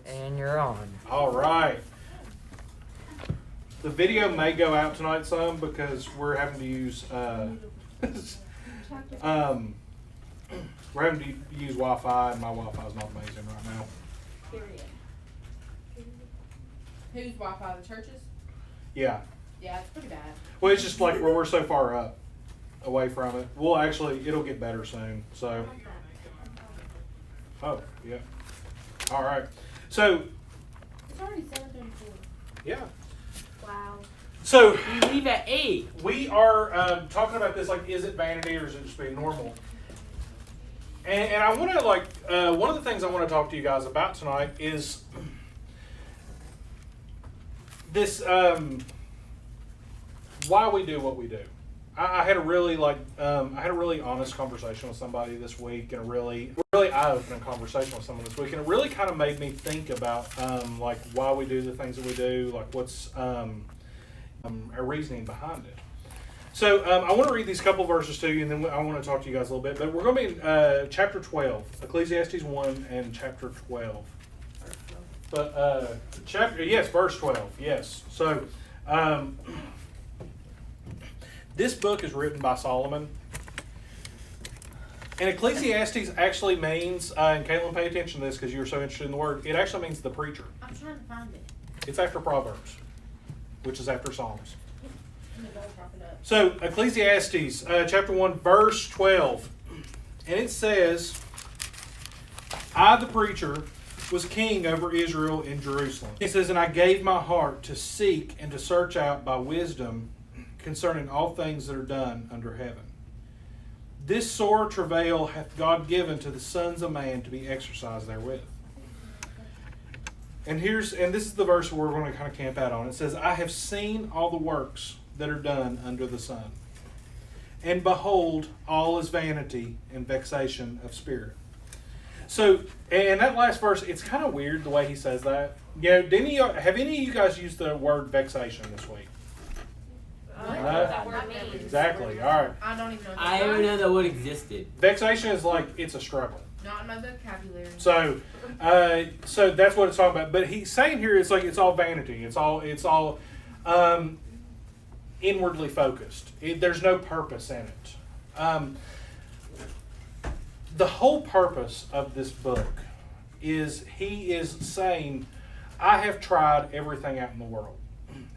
And you're on. All right. The video may go out tonight some because we're having to use we're having to use Wi-Fi, and my Wi-Fi is not amazing right now. Period. Whose Wi-Fi? The churches? Yeah. Yeah, it's pretty bad. Well, it's just like where we're so far up away from it. Well, actually, it'll get better soon. So. Oh, yeah. All right. So. It's already 7:34. Yeah. Wow. So. We leave at 8. We are talking about this, like, is it vanity or is it just being normal? And I want to, like, one of the things I want to talk to you guys about tonight is this, why we do what we do. I had a really, honest conversation with somebody this week, and a really eye-opening conversation with someone this week, and it really kind of made me think about, like, why we do the things that we do, like, what's our reasoning behind it. So I want to read these couple verses to you, and then I want to talk to you guys a little bit. But we're going to be in chapter 12, Ecclesiastes 1 and chapter 12. But verse 12, yes. So this book is written by Solomon. And Ecclesiastes actually means, and Caitlin, pay attention to this because you're so interested in the word, it actually means the preacher. I'm trying to find it. It's after Proverbs, which is after Psalms. I'm gonna go prop it up. So, Ecclesiastes chapter 1, verse 12. And it says, I, the preacher, was king over Israel in Jerusalem. It says, and I gave my heart to seek and to search out by wisdom concerning all things that are done under heaven. This sore travail hath God given to the sons of man to be exercised therewith. And this is the verse we're going to kind of camp out on. It says, I have seen all the works that are done under the sun. And behold, all is vanity and vexation of spirit. So, and that last verse, it's kind of weird the way he says that. You know, have any of you guys used the word vexation this week? That word means. Exactly. All right. I don't even know. I didn't even know that word existed. Vexation is like it's a struggle. Not in my vocabulary. So that's what it's talking about. But he's saying here, it's like it's all vanity. It's all inwardly focused. There's no purpose in it. The whole purpose of this book is he is saying, I have tried everything out in the world.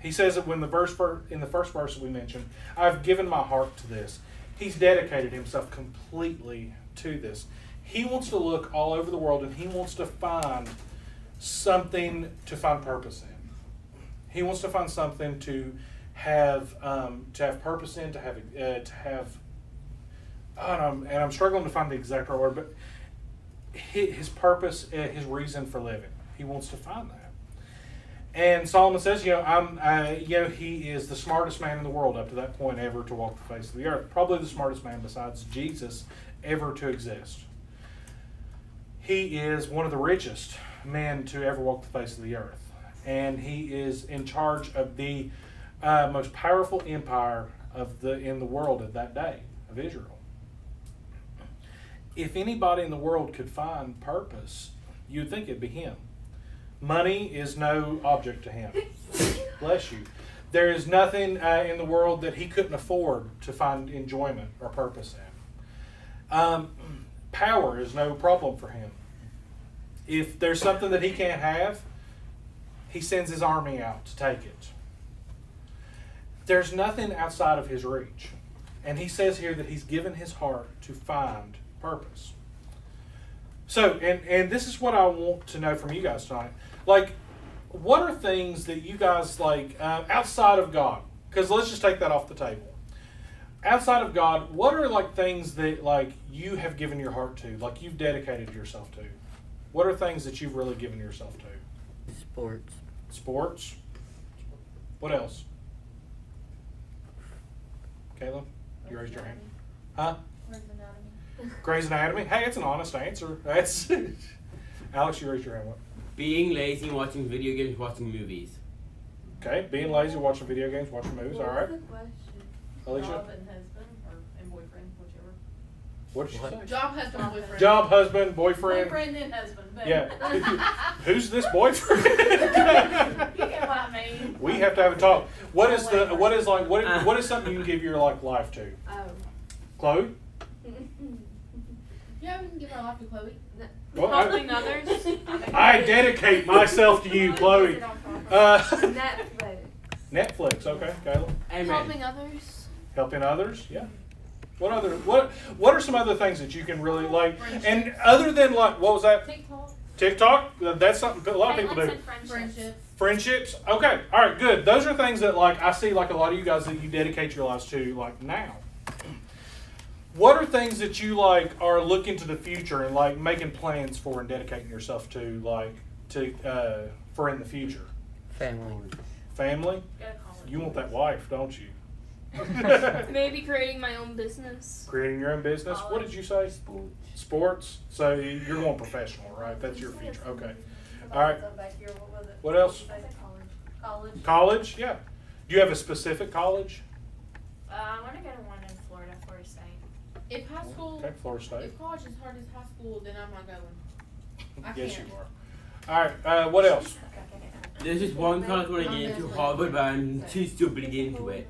He says it in the first verse that we mentioned, I've given my heart to this. He's dedicated himself completely to this. He wants to look all over the world and he wants to find something to find purpose in. He wants to find something to have purpose in, to have. And I'm struggling to find the exact right word, but his purpose, his reason for living. He wants to find that. And Solomon says, he is the smartest man in the world up to that point ever to walk the face of the earth. Probably the smartest man besides Jesus ever to exist. He is one of the richest men to ever walk the face of the earth. And he is in charge of the most powerful empire in the world at that day, of Israel. If anybody in the world could find purpose, you'd think it'd be him. Money is no object to him. Bless you. There is nothing in the world that he couldn't afford to find enjoyment or purpose in. Power is no problem for him. If there's something that he can't have, he sends his army out to take it. There's nothing outside of his reach. And he says here that he's given his heart to find purpose. So, and this is what I want to know from you guys tonight. Like, what are things that you guys like outside of God? Because let's just take that off the table. Outside of God, what are like things that like you have given your heart to, like you've dedicated yourself to? What are things that you've really given yourself to? Sports. Sports. What else? Caleb, you raised your hand. Huh? Grey's Anatomy. Hey, it's an honest answer. That's Alex, you raised your hand. What? Being lazy, watching video games, watching movies. Okay, being lazy, watching video games, watching movies. All right. What was the question? Alicia? Job and husband, or and boyfriend, whichever. What did she say? Job, husband, boyfriend. Job, husband, boyfriend. Boyfriend and husband. But Yeah. Who's this boyfriend? You get what I mean. We have to have a talk. What is something you can give your life to? Oh. Chloe? Yeah, we can give our life to Chloe. Well, Helping others. I dedicate myself to you, Chloe. Netflix. Netflix, okay, Caleb. Amen. Helping others. Helping others, yeah. What are some other things that you can really like? And other than like, what was that? TikTok. TikTok? That's something a lot of people do. Friendship. Friendships? Okay, all right, good. Those are things that like I see like a lot of you guys that you dedicate your lives to like now. What are things that you like are looking to the future and like making plans for and dedicating yourself to for in the future? Family. Family? Go to college. You want that wife, don't you? Maybe creating my own business. Creating your own business. What did you say? Sports. So you're going professional, right? That's your future. Okay. All right. What else? College. College. Yeah. Do you have a specific college? I want to go to one in Florida, Florida State. If high school, Okay, Florida State. if college is hard as high school, then I'm not going. I Yes, you can't. are. All right. What else? There's just one college I want to get into, Harvard, but I'm too stupid to get into it.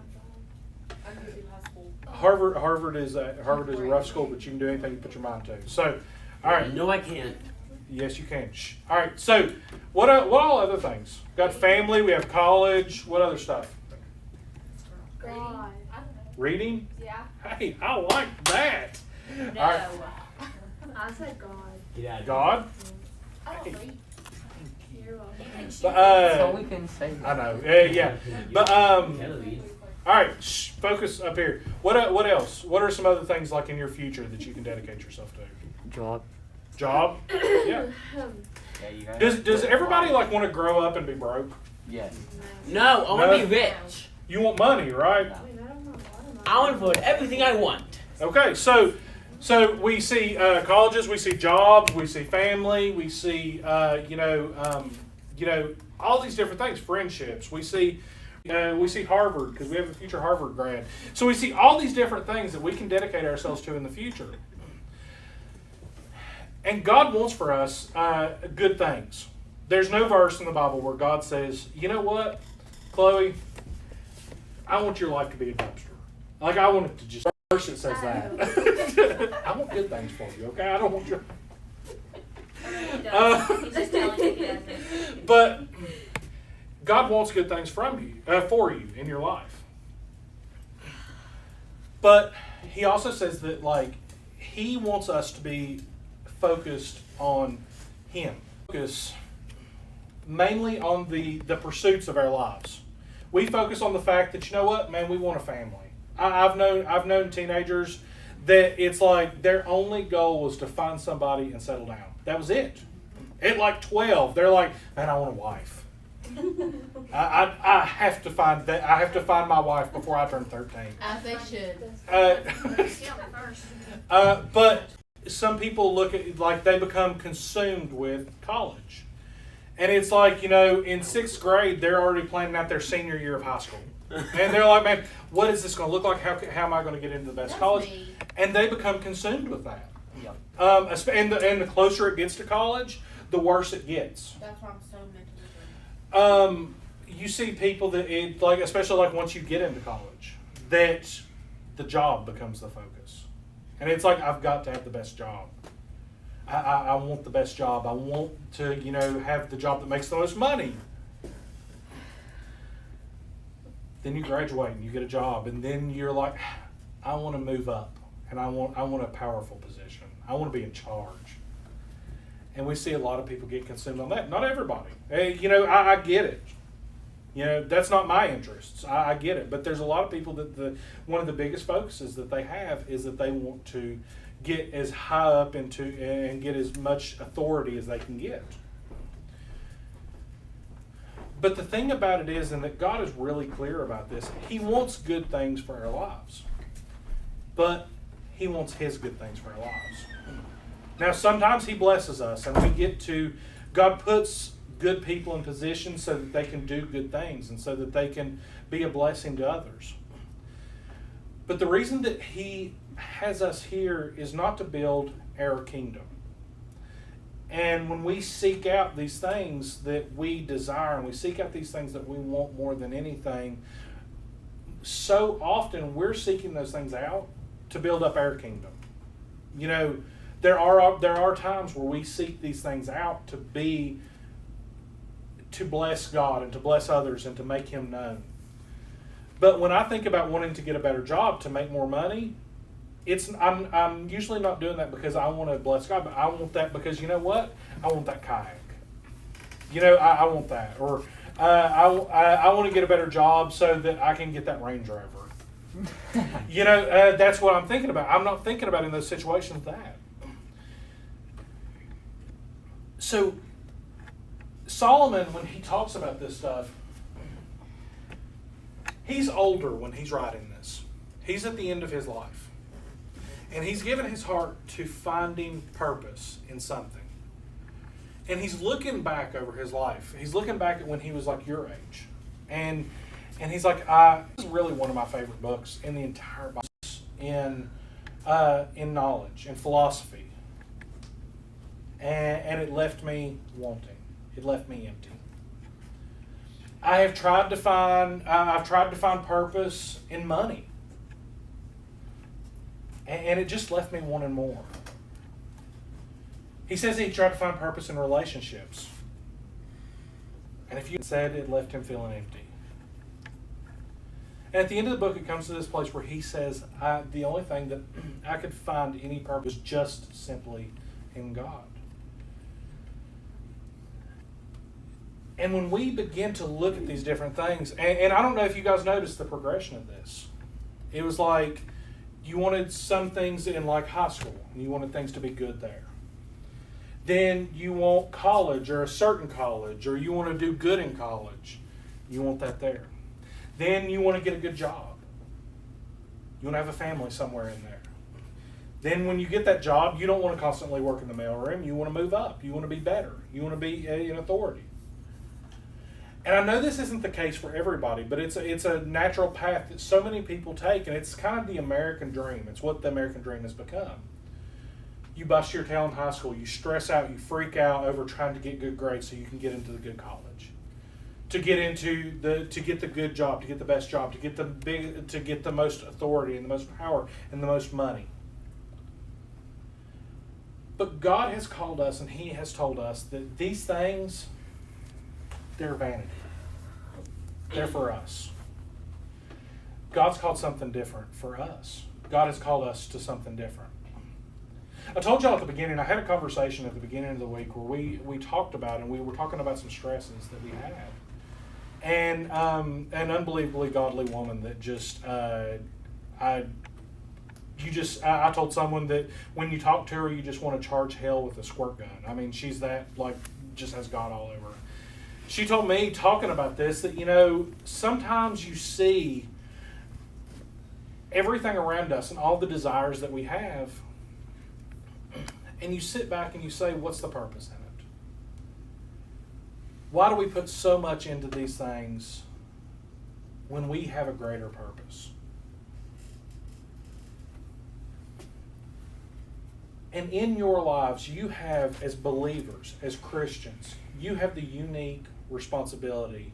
I can do high school. Harvard is a rough school, but you can do anything you put your mind to. So, all right. No, I can't. Yes, you can. Shh. All right. So, what all other things? Got family. We have college. What other stuff? God. Reading. Yeah. Hey, I like that. No. All right. I said God. Get out of God. I don't Hey. read. You're welcome. But, That's all we can say. I know. Yeah. But here. all right. Shh, focus up here. What else? What are some other things like in your future that you can dedicate yourself to? Job. Job. Yeah. Yeah, you have Does everybody like want to grow up and be broke? Yes. No, I want to be rich. You want money, right? I mean, I don't know why am I want to afford everything I want. Okay, so we see colleges, we see jobs, we see family, we see all these different things, friendships. We see Harvard because we have a future Harvard grad. So we see all these different things that we can dedicate ourselves to in the future. And God wants for us good things. There's no verse in the Bible where God says, you know what, Chloe, I want your life to be a dumpster. Like I want it to just verse that says that. I want good things for you, okay? I don't want your. He's just telling you he doesn't. But God wants good things from you, for you in your life. But He also says that like He wants us to be focused on Him. Focus mainly on the pursuits of our lives. We focus on the fact that, you know what, man, we want a family. I've known teenagers that it's like their only goal was to find somebody and settle down. That was it. At like 12, they're like, man, I want a wife. I have to find that. I have to find my wife before I turn 13. As they should. But some people look at like they become consumed with college. And it's like, in 6th grade, they're already planning out their senior year of high school. And they're like, man, what is this going to look like? How am I going to get into the best That's college? me. And they become consumed with that. Yep. And the closer it gets to college, the worse it gets. That's why I'm so mentally drained. You see people that, especially like once you get into college, that the job becomes the focus. And it's like, I've got to have the best job. I want the best job. I want to, have the job that makes the most money. Then you graduate and you get a job, and then you're like, I want to move up, and I want a powerful position. I want to be in charge. And we see a lot of people get consumed on that. Not everybody. Hey, I get it. That's not my interests. I get it. But there's a lot of people that one of the biggest focuses that they have is that they want to get as high up into and get as much authority as they can get. But the thing about it is, and that God is really clear about this, He wants good things for our lives. But He wants His good things for our lives. Now, sometimes He blesses us, and God puts good people in positions so that they can do good things and so that they can be a blessing to others. But the reason that He has us here is not to build our kingdom. And when we seek out these things that we desire, and we seek out these things that we want more than anything, so often we're seeking those things out to build up our kingdom. You know, there are times where we seek these things out to bless God and to bless others and to make Him known. But when I think about wanting to get a better job to make more money, I'm usually not doing that because I want to bless God, but I want that because, you know what? I want that kayak. You know, I want that. Or I want to get a better job so that I can get that Range Rover. You know, that's what I'm thinking about. I'm not thinking about in those situations that. So Solomon, when he talks about this stuff, he's older when he's writing this. He's at the end of his life. And he's given his heart to finding purpose in something. And he's looking back over his life. He's looking back at when he was like your age. And he's like, this is really one of my favorite books in the entire Bible, in knowledge, in philosophy. And it left me wanting. It left me empty. I've tried to find purpose in money. And it just left me wanting more. He says he tried to find purpose in relationships. And if you said it left him feeling empty. And at the end of the book, it comes to this place where he says, the only thing that I could find any purpose was just simply in God. And when we begin to look at these different things, and I don't know if you guys noticed the progression of this. It was like you wanted some things in like high school, and you wanted things to be good there. Then you want college or a certain college, or you want to do good in college. You want that there. Then you want to get a good job. You want to have a family somewhere in there. Then when you get that job, you don't want to constantly work in the mailroom. You want to move up. You want to be better. You want to be in authority. And I know this isn't the case for everybody, but it's a natural path that so many people take, and it's kind of the American dream. It's what the American dream has become. You bust your tail in high school, you stress out, you freak out over trying to get good grades so you can get into the good college, to get the good job, to get the best job, to get the most authority and the most power and the most money. But God has called us, and He has told us that these things, they're vanity. They're for us. God's called something different for us. God has called us to something different. I told y'all at the beginning, I had a conversation at the beginning of the week where we talked about, and we were talking about some stresses that we had. And an unbelievably godly woman that I told someone that when you talk to her, you just want to charge hell with a squirt gun. I mean, she's that, like, just has God all over her. She told me, talking about this, that, you know, sometimes you see everything around us and all the desires that we have, and you sit back and you say, what's the purpose in it? Why do we put so much into these things when we have a greater purpose? And in your lives, you have, as believers, as Christians, you have the unique responsibility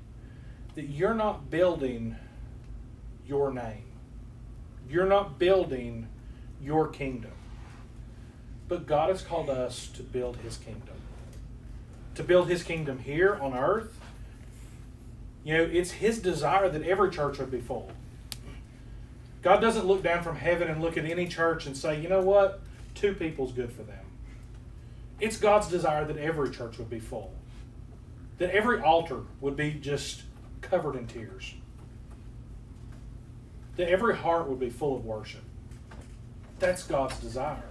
that you're not building your name. You're not building your kingdom. But God has called us to build His kingdom. To build His kingdom here on earth. You know, it's His desire that every church would be full. God doesn't look down from heaven and look at any church and say, you know what? 2 people's good for them. It's God's desire that every church would be full. That every altar would be just covered in tears. That every heart would be full of worship. That's God's desire.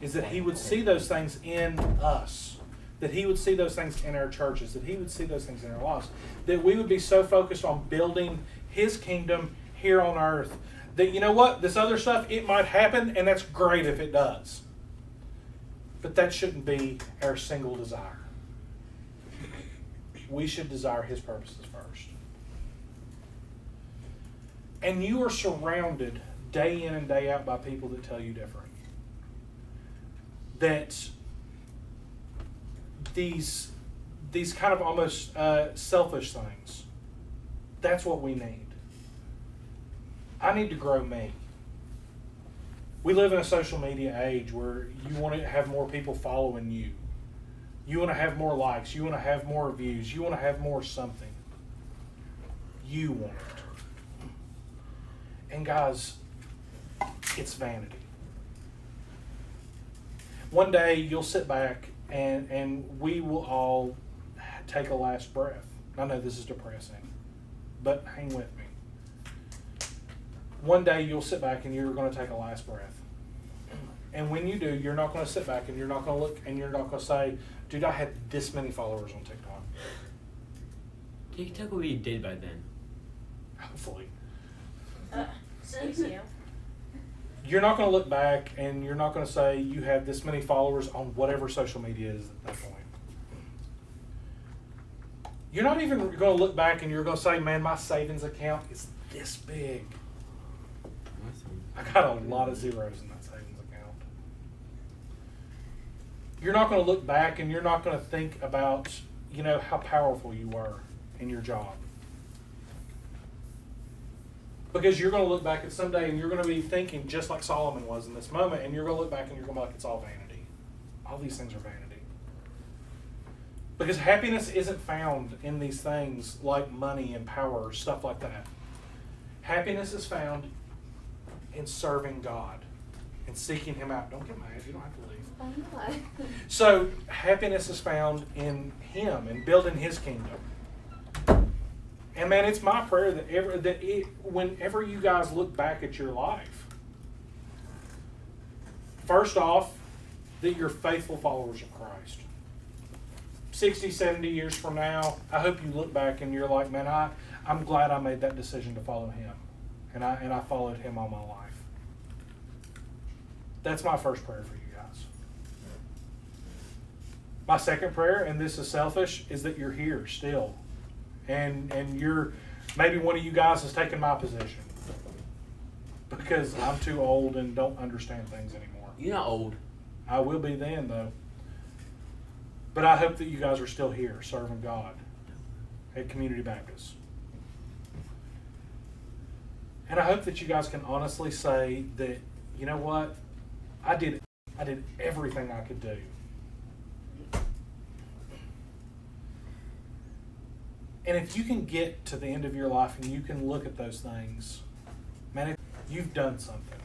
Is that He would see those things in us. That He would see those things in our churches. That He would see those things in our lives. That we would be so focused on building His kingdom here on earth that, you know what, this other stuff, it might happen, and that's great if it does. But that shouldn't be our single desire. We should desire His purposes first. And you are surrounded day in and day out by people that tell you different. That these kind of almost selfish things, that's what we need. I need to grow me. We live in a social media age where you want to have more people following you. You want to have more likes. You want to have more views. You want to have more something. You want it. And guys, it's vanity. One day you'll sit back and we will all take a last breath. I know this is depressing, but hang with me. One day you'll sit back and you're going to take a last breath. And when you do, you're not going to sit back and you're not going to look and you're not going to say, dude, I had this many followers on TikTok. TikTok will be dead by then. Hopefully. Thank you. You're not going to look back and you're not going to say you have this many followers on whatever social media is at that point. You're not even going to look back and you're going to say, man, my savings account is this big. I got a lot of zeros in that savings account. You're not going to look back and you're not going to think about, how powerful you were in your job. Because you're going to look back at someday and you're going to be thinking just like Solomon was in this moment, and you're going to look back and you're going to be like, it's all vanity. All these things are vanity. Because happiness isn't found in these things like money and power or stuff like that. Happiness is found in serving God and seeking Him out. Don't get mad. You don't have to leave. I'm not. So happiness is found in Him and building His kingdom. And man, it's my prayer that whenever you guys look back at your life, first off, that you're faithful followers of Christ. 60, 70 years from now, I hope you look back and you're like, man, I'm glad I made that decision to follow Him. And I followed Him all my life. That's my first prayer for you guys. My second prayer, and this is selfish, is that you're here still. And you're, maybe one of you guys has taken my position. Because I'm too old and don't understand things anymore. You're not old. I will be then, though. But I hope that you guys are still here serving God at Community Baptist. And I hope that you guys can honestly say that, you know what? I did everything I could do. And if you can get to the end of your life and you can look at those things, man, you've done something.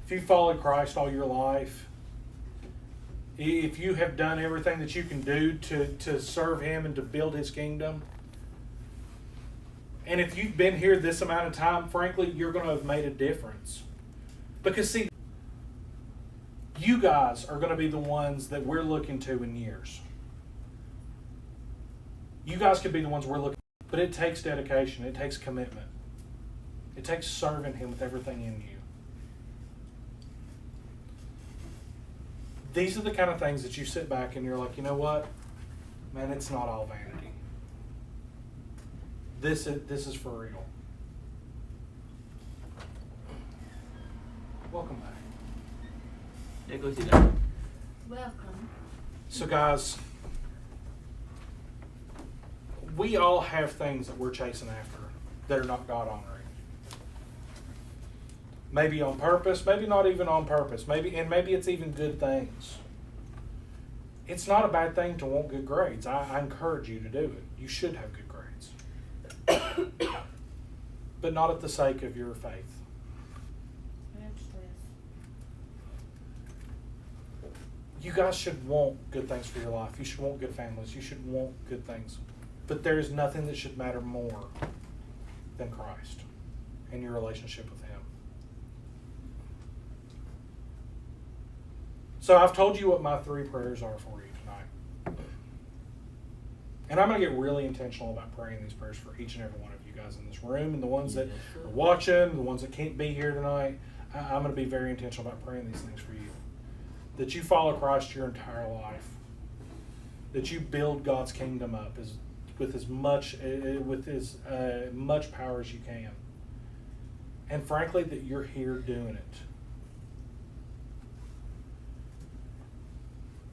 If you followed Christ all your life, if you have done everything that you can do to serve Him and to build His kingdom, and if you've been here this amount of time, frankly, you're going to have made a difference. Because see, you guys are going to be the ones that we're looking to in years. You guys could be the ones we're looking at, but it takes dedication. It takes commitment. It takes serving Him with everything in you. These are the kind of things that you sit back and you're like, you know what? Man, it's not all vanity. This is for real. Welcome back. Yeah, go sit down. Welcome. So guys, we all have things that we're chasing after that are not God honoring. Maybe on purpose, maybe not even on purpose. Maybe it's even good things. It's not a bad thing to want good grades. I encourage you to do it. You should have good grades. But not at the sake of your faith. You guys should want good things for your life. You should want good families. You should want good things. But there is nothing that should matter more than Christ and your relationship with Him. So I've told you what my 3 prayers are for you tonight. And I'm going to get really intentional about praying these prayers for each and every one of you guys in this room and the ones that are watching, the ones that can't be here tonight. I'm going to be very intentional about praying these things for you. That you follow Christ your entire life. That you build God's kingdom up with as much power as you can. And frankly, that you're here doing it.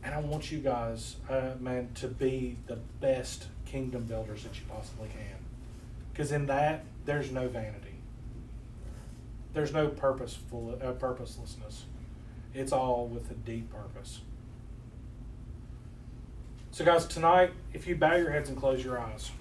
And I want you guys, man, to be the best kingdom builders that you possibly can. Because in that, there's no vanity. There's no purposelessness. It's all with a deep purpose. So guys, tonight, if you bow your heads and close your eyes.